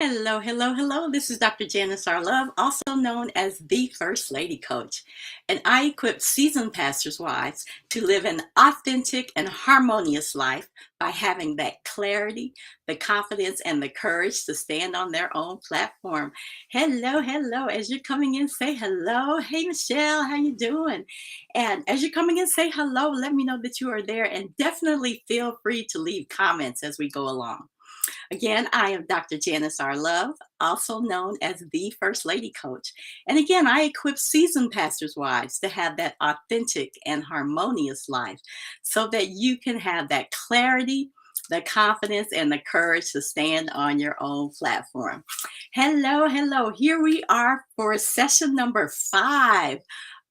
Hello, hello, hello. This is Dr. Janice R. Love, also known as the First Lady Coach. And I equip seasoned pastors' wives to live an authentic and harmonious life by having that clarity, the confidence, and the courage to stand on their own platform. Hello, hello. As you're coming in, say hello. Hey, Michelle, how you doing? And as you're coming in, say hello. Let me know that you are there, and definitely feel free to leave comments as we go along. Again, I am Dr. Janice R. Love, also known as the First Lady Coach. And again, I equip seasoned pastors' wives to have that authentic and harmonious life so that you can have that clarity, the confidence, and the courage to stand on your own platform. Hello, hello. Here we are for session number 5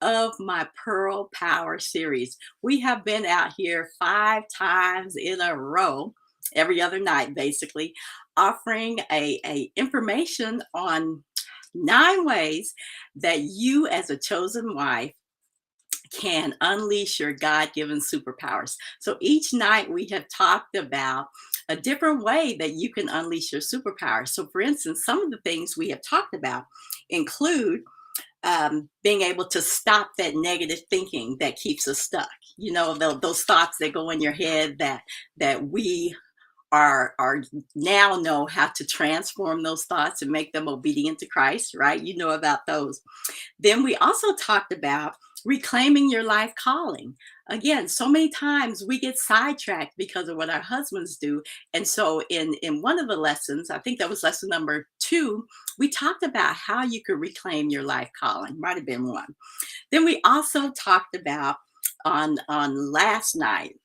of my Pearl Power series. We have been out here 5 times in a row, every other night basically, offering a information on 9 ways that you as a chosen wife can unleash your God-given superpowers. So each night we have talked about a different way that you can unleash your superpowers. So for instance, some of the things we have talked about include being able to stop that negative thinking that keeps us stuck. You know, those thoughts that go in your head that we are now know how to transform those thoughts and make them obedient to Christ, right? You know about those. Then we also talked about reclaiming your life calling. Again, so many times we get sidetracked because of what our husbands do. And so in one of the lessons, I think that was lesson number 2, we talked about how you could reclaim your life calling. Might have been one. Then we also talked about on last night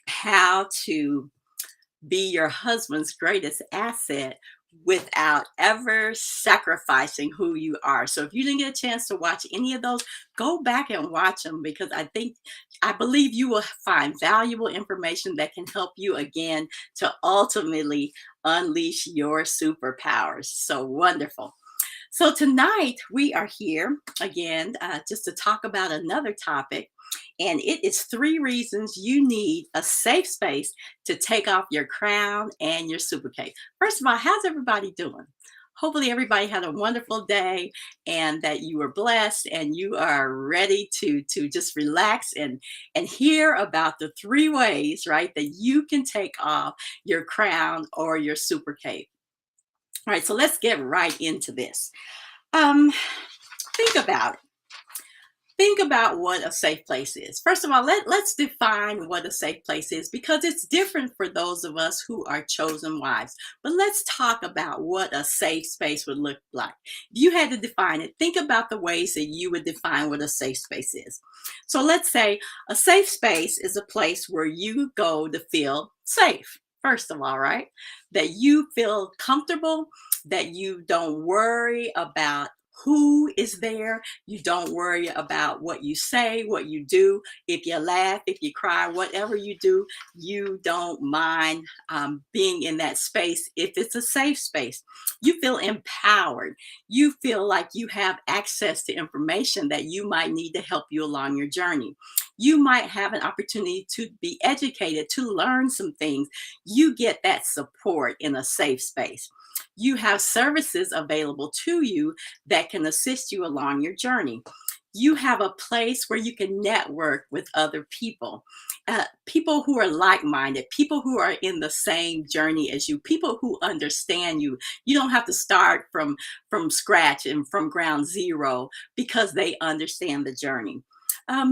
how to be your husband's greatest asset without ever sacrificing who you are. So if you didn't get a chance to watch any of those, go back and watch them, because I believe you will find valuable information that can help you again to ultimately unleash your superpowers. So wonderful. So tonight we are here again just to talk about another topic, and it is 3 reasons you need a safe space to take off your crown and your super cape. First of all, how's everybody doing? Hopefully everybody had a wonderful day and that you were blessed and you are ready to just relax and hear about the 3 ways, right, that you can take off your crown or your super cape. All right, so let's get right into this. Um, think about it. Think about what a safe place is. First of all, let's define what a safe place is, because it's different for those of us who are chosen wives. But let's talk about what a safe space would look like. If you had to define it, think about the ways that you would define what a safe space is. So let's say a safe space is a place where you go to feel safe. First of all, right? That you feel comfortable, that you don't worry about who is there. You don't worry about what you say, what you do. If you laugh, if you cry, whatever you do, you don't mind being in that space if it's a safe space. You feel empowered. You feel like you have access to information that you might need to help you along your journey. You might have an opportunity to be educated, to learn some things. You get that support in a safe space. You have services available to you that can assist you along your journey. You have a place where you can network with other people, people who are like-minded, people who are in the same journey as you, people who understand you. You don't have to start from scratch and from ground zero, because they understand the journey.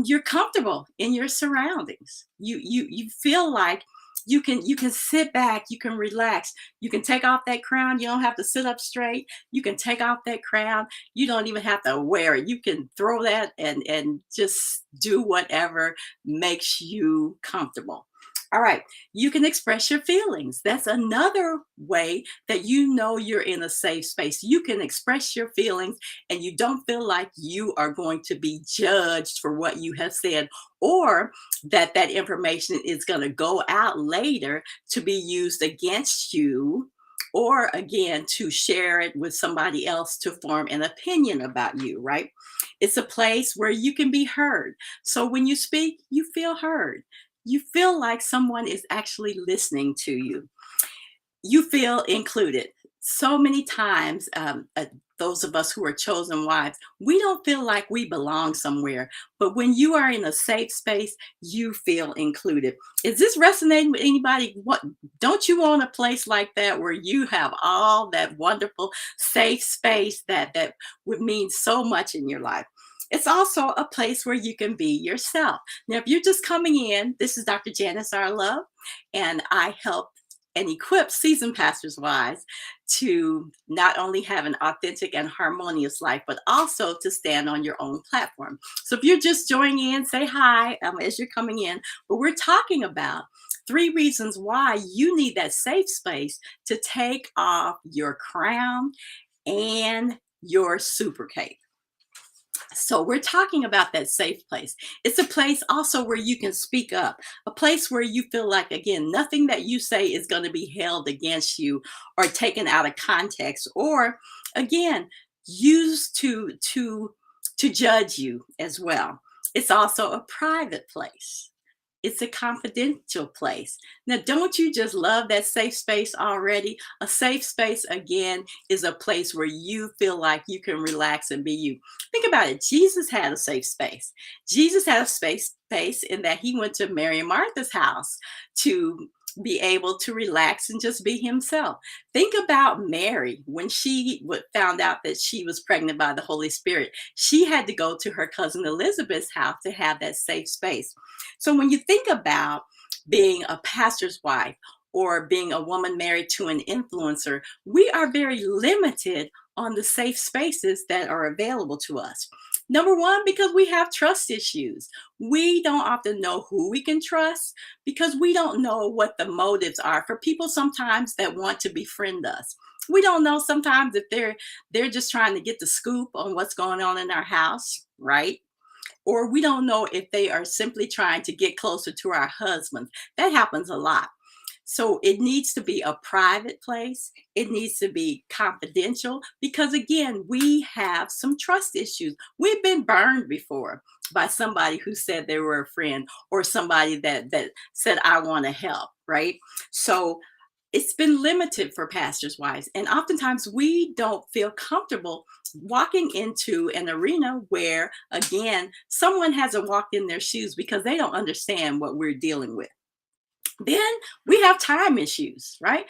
You're comfortable in your surroundings. You feel like you can sit back, you can relax, you can take off that crown. You don't have to sit up straight. You can take off that crown. You don't even have to wear it. You can throw that and just do whatever makes you comfortable. All right, you can express your feelings. That's another way that you know you're in a safe space. You can express your feelings and you don't feel like you are going to be judged for what you have said, or that information is going to go out later to be used against you, or again to share it with somebody else to form an opinion about you, right? It's a place where you can be heard. So when you speak, you feel heard. You feel like someone is actually listening to you. You feel included. So many times, those of us who are chosen wives, we don't feel like we belong somewhere. But when you are in a safe space, you feel included. Is this resonating with anybody? What don't you want a place like that where you have all that wonderful safe space that would mean so much in your life? It's also a place where you can be yourself. Now, if you're just coming in, this is Dr. Janice R. Love, and I help and equip seasoned pastors' wives to not only have an authentic and harmonious life, but also to stand on your own platform. So if you're just joining in, say hi as you're coming in. But we're talking about 3 reasons why you need that safe space to take off your crown and your super cape. So we're talking about that safe place. It's a place also where you can speak up, a place where you feel like, again, nothing that you say is going to be held against you or taken out of context, or again, used to judge you as well. It's also a private place. It's a confidential place. Now, don't you just love that safe space already? A safe space, again, is a place where you feel like you can relax and be you. Think about it. Jesus had a safe space. Jesus had a space in that he went to Mary and Martha's house to be able to relax and just be himself. Think about Mary when she found out that she was pregnant by the Holy Spirit. She had to go to her cousin Elizabeth's house to have that safe space. So when you think about being a pastor's wife or being a woman married to an influencer, we are very limited on the safe spaces that are available to us. Number one, because we have trust issues. We don't often know who we can trust because we don't know what the motives are for people sometimes that want to befriend us. We don't know sometimes if they're just trying to get the scoop on what's going on in our house, right? Or we don't know if they are simply trying to get closer to our husbands. That happens a lot. So it needs to be a private place. It needs to be confidential because, again, we have some trust issues. We've been burned before by somebody who said they were a friend or somebody that said, I want to help, right? So it's been limited for pastors' wives. And oftentimes we don't feel comfortable walking into an arena where, again, someone hasn't walked in their shoes because they don't understand what we're dealing with. Then we have time issues, right?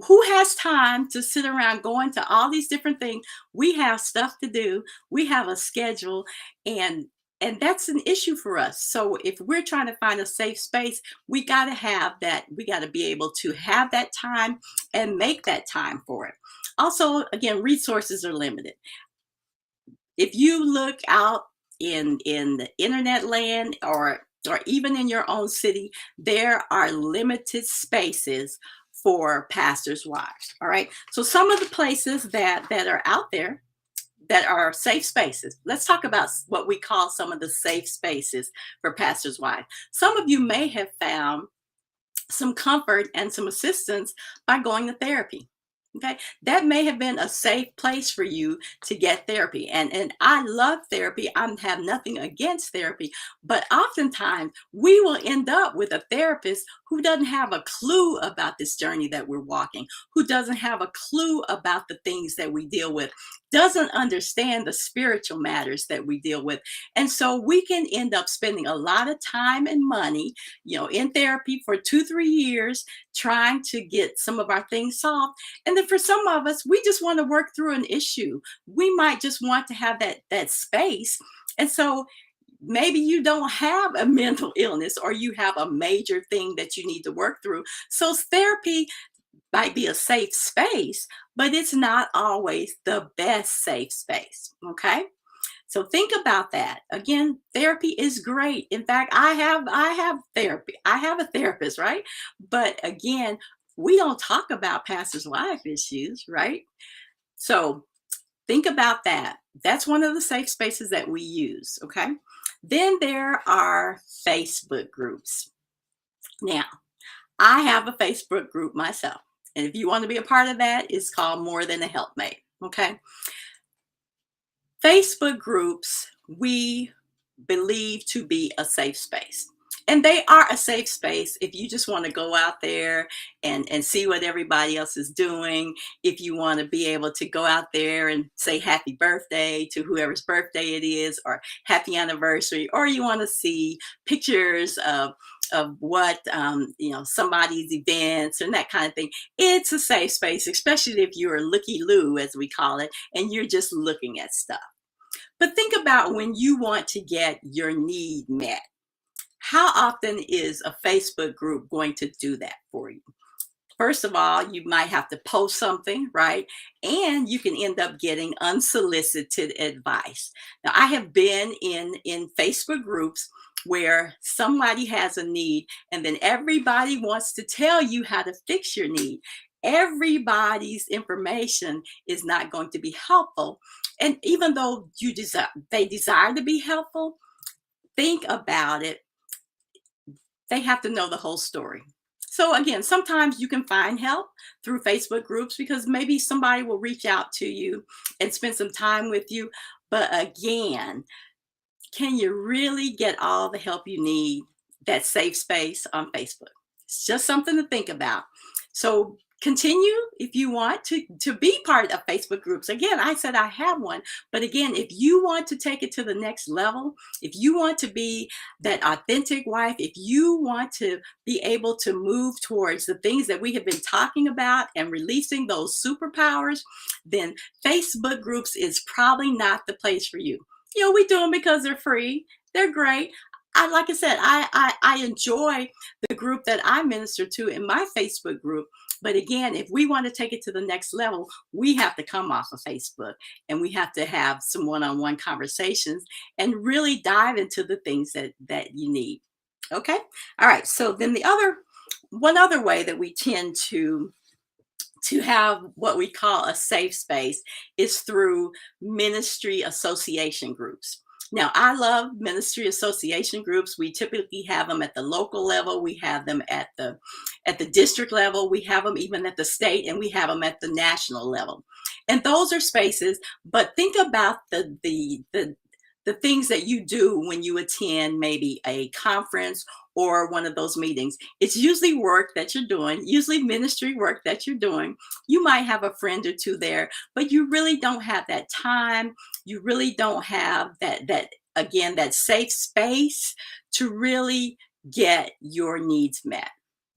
Who has time to sit around going to all these different things? We have stuff to do. We have a schedule, and that's an issue for us. So if we're trying to find a safe space, we got to have that. We got to be able to have that time and make that time for it. Also, again, resources are limited. If you look out in the internet land or even in your own city, there are limited spaces for pastors' wives. All right. So some of the places that are out there that are safe spaces. Let's talk about what we call some of the safe spaces for pastors' wives. Some of you may have found some comfort and some assistance by going to therapy. Okay, that may have been a safe place for you to get therapy. And I love therapy. I have nothing against therapy, but oftentimes we will end up with a therapist who doesn't have a clue about this journey that we're walking, who doesn't have a clue about the things that we deal with, doesn't understand the spiritual matters that we deal with. And so we can end up spending a lot of time and money, in therapy for 2, 3 years, trying to get some of our things solved. And then for some of us, we just want to work through an issue. We might just want to have that space. And so maybe you don't have a mental illness or you have a major thing that you need to work through. So therapy might be a safe space, but it's not always the best safe space. Okay. So think about that. Again, therapy is great. In fact, I have therapy. I have a therapist, right? But again, we don't talk about pastors' wife issues, right? So think about that. That's one of the safe spaces that we use, okay? Then there are Facebook groups. Now, I have a Facebook group myself. And if you want to be a part of that, it's called More Than a Helpmate, okay? Facebook groups, we believe to be a safe space. And they are a safe space if you just want to go out there and see what everybody else is doing. If you want to be able to go out there and say happy birthday to whoever's birthday it is, or happy anniversary, or you want to see pictures of what somebody's events and that kind of thing. It's a safe space, especially if you're looky-loo, as we call it, and you're just looking at stuff. But think about when you want to get your need met. How often is a Facebook group going to do that for you? First of all, you might have to post something, right? And you can end up getting unsolicited advice. Now, I have been in Facebook groups where somebody has a need, and then everybody wants to tell you how to fix your need. Everybody's information is not going to be helpful. And even though they desire to be helpful, think about it, they have to know the whole story. So again, sometimes you can find help through Facebook groups because maybe somebody will reach out to you and spend some time with you. But again, can you really get all the help you need, that safe space on Facebook? It's just something to think about. So continue if you want to be part of Facebook groups. Again, I said I have one, but again, if you want to take it to the next level, if you want to be that authentic wife, if you want to be able to move towards the things that we have been talking about and releasing those superpowers, then Facebook groups is probably not the place for you. We do them because they're free. They're great. Like I said, I enjoy the group that I minister to in my Facebook group. But again, if we want to take it to the next level, we have to come off of Facebook and we have to have some one-on-one conversations and really dive into the things that you need. Okay. All right. So then one other way that we tend to have what we call a safe space is through ministry association groups. Now, I love ministry association groups. We typically have them at the local level. We have them at the district level. We have them even at the state, and we have them at the national level. And those are spaces, but think about the things that you do when you attend maybe a conference or one of those meetings. It's usually work that you're doing, usually ministry work that you're doing. You might have a friend or two there, but you really don't have that time. You really don't have that safe space to really get your needs met.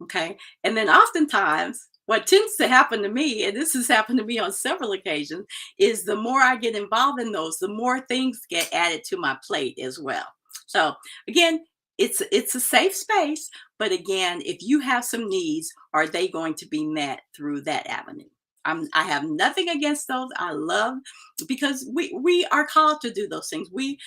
Okay. And then oftentimes, what tends to happen to me, and this has happened to me on several occasions, is the more I get involved in those, the more things get added to my plate as well. So again, it's a safe space, but again, if you have some needs, are they going to be met through that avenue? I have nothing against those. I love, because we are called to do those things. We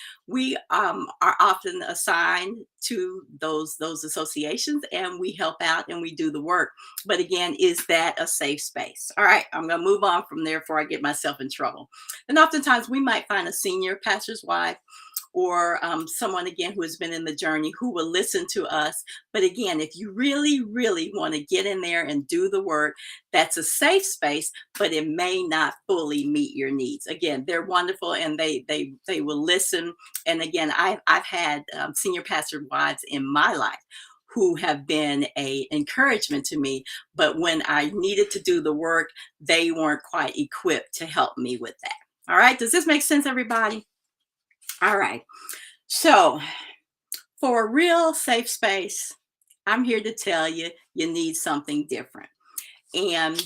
are often assigned to those associations, and we help out and we do the work. But again, is that a safe space? All right, I'm going to move on from there before I get myself in trouble. And oftentimes we might find a senior pastor's wife or someone again who has been in the journey who will listen to us. But again, if you really, really want to get in there and do the work, that's a safe space, but it may not fully meet your needs. Again, they're wonderful and they will listen. And again, I've had senior pastor wives in my life who have been a encouragement to me, but when I needed to do the work, they weren't quite equipped to help me with that. All right, does this make sense, everybody? All right. So for a real safe space, I'm here to tell you, you need something different. And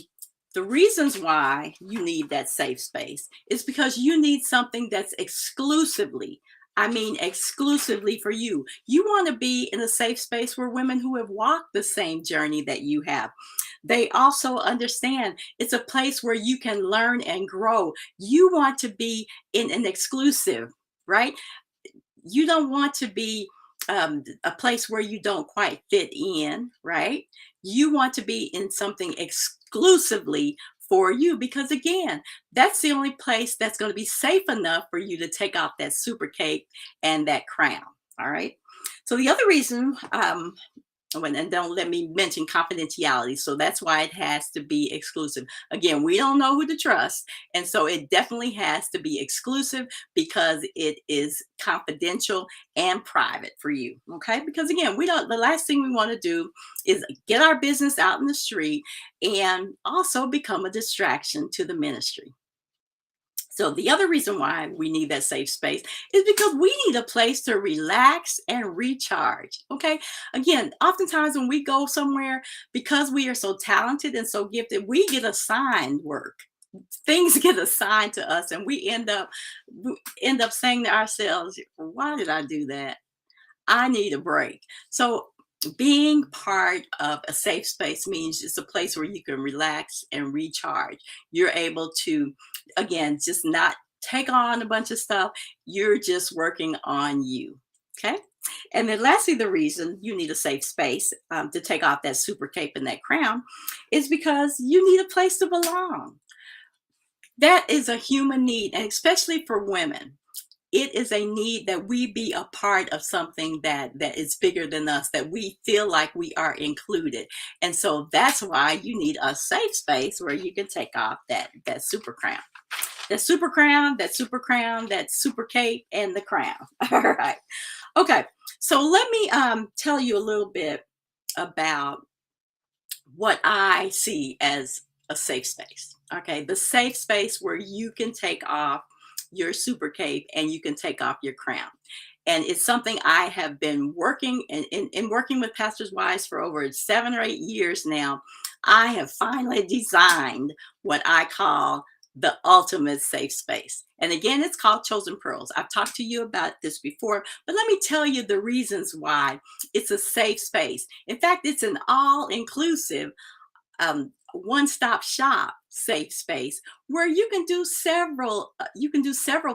the reasons why you need that safe space is because you need something that's exclusively for you. You want to be in a safe space where women who have walked the same journey that you have. They also understand it's a place where you can learn and grow. You want to be in an exclusive, right? You don't want to be a place where you don't quite fit in, right? You want to be in something exclusively for you, because again, that's the only place that's going to be safe enough for you to take off that super cape and that crown. All right. So the other reason And don't let me mention confidentiality. So that's why it has to be exclusive. Again, we don't know who to trust. And so it definitely has to be exclusive because it is confidential and private for you. Okay. Because again, the last thing we want to do is get our business out in the street and also become a distraction to the ministry. So the other reason why we need that safe space is because we need a place to relax and recharge. Okay. Again, oftentimes when we go somewhere, because we are so talented and so gifted, we get assigned work. Things get assigned to us, and we end up saying to ourselves, "Why did I do that? I need a break." So being part of a safe space means it's a place where you can relax and recharge. You're able to, again, just not take on a bunch of stuff. You're just working on you. Okay. And then lastly, the reason you need a safe space to take off that super cape and that crown is because you need a place to belong. That is a human need, and especially for women, it is a need that we be a part of something that is bigger than us, that we feel like we are included. And so that's why you need a safe space where you can take off that super crown, that super cape, and the crown. All right. Okay. So let me tell you a little bit about what I see as a safe space. Okay, the safe space where you can take off your super cape and you can take off your crown. And it's something I have been working in working with pastors' wives for over 7 or 8 years now. I have finally designed what I call the ultimate safe space. And again, it's called Chosen Pearls. I've talked to you about this before, but let me tell you the reasons why it's a safe space. In fact, it's an all inclusive one-stop shop safe space where you can do several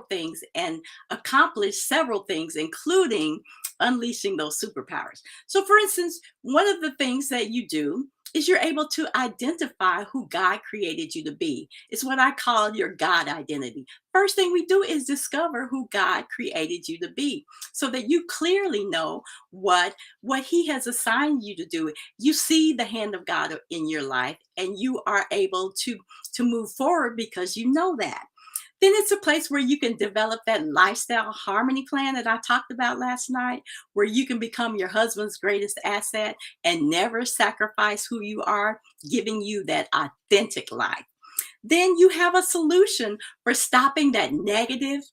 things and accomplish several things, including unleashing those superpowers. So for instance, one of the things that you do is you're able to identify who God created you to be. It's what I call your God identity. First thing we do is discover who God created you to be so that you clearly know what he has assigned you to do. You see the hand of God in your life, and you are able to move forward because you know that. Then it's a place where you can develop that lifestyle harmony plan that I talked about last night, where you can become your husband's greatest asset and never sacrifice who you are, giving you that authentic life. Then you have a solution for stopping that negative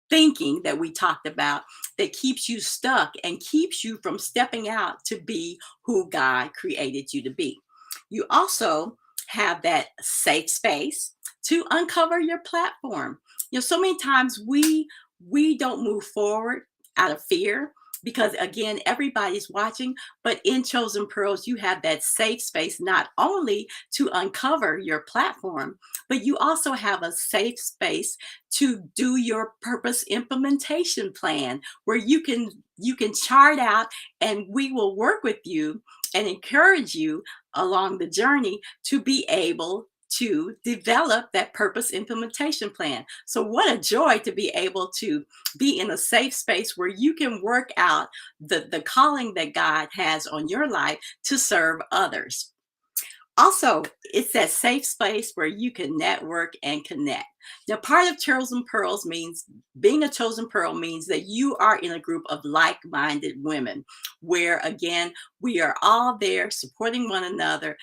thinking that we talked about that keeps you stuck and keeps you from stepping out to be who God created you to be. You also have that safe space to uncover your platform. So many times we don't move forward out of fear because again everybody's watching, but in Chosen Pearls you have that safe space not only to uncover your platform, but you also have a safe space to do your purpose implementation plan where you can chart out, and we will work with you and encourage you along the journey to be able to develop that purpose implementation plan. So what a joy to be able to be in a safe space where you can work out the calling that God has on your life to serve others. Also, it's that safe space where you can network and connect. Now, part of Chosen Pearls means being a chosen pearl means that you are in a group of like minded women, where again, we are all there supporting one another,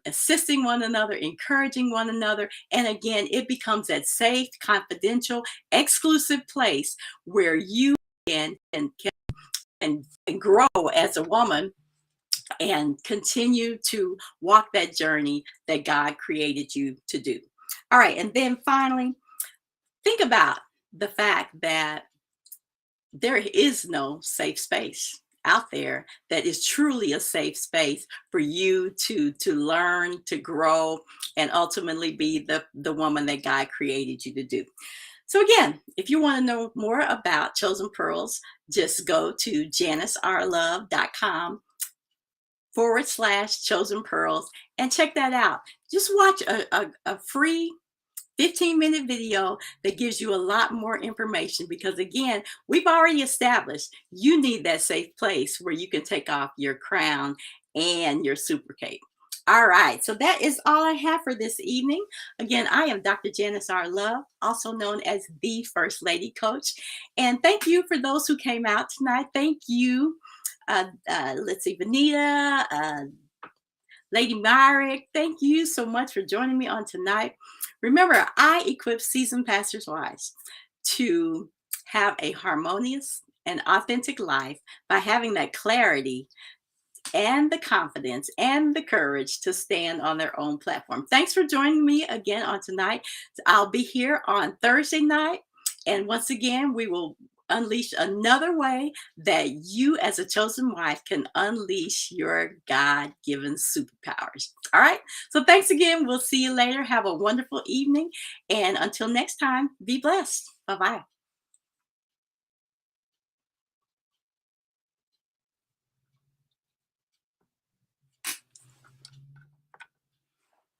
assisting one another, encouraging one another. And again, it becomes that safe, confidential, exclusive place where you can grow as a woman and continue to walk that journey that God created you to do. All right. And then finally, think about the fact that there is no safe space out there that is truly a safe space for you to learn, to grow, and ultimately be the woman that God created you to do. So again, if you want to know more about Chosen Pearls, just go to janicerlove.com/chosen pearls and check that out. Just watch a free 15-minute video that gives you a lot more information because, again, we've already established you need that safe place where you can take off your crown and your super cape. All right, so that is all I have for this evening. Again, I am Dr. Janice R. Love, also known as the First Lady Coach. And thank you for those who came out tonight. Thank you. Let's see, Vanita, Lady Myrick, thank you so much for joining me on tonight. Remember, I equip seasoned pastors' wives to have a harmonious and authentic life by having that clarity and the confidence and the courage to stand on their own platform. Thanks for joining me again on tonight. I'll be here on Thursday night. And once again, we will unleash another way that you as a chosen wife can unleash your God-given superpowers. All right. So thanks again. We'll see you later. Have a wonderful evening. And until next time, be blessed. Bye-bye.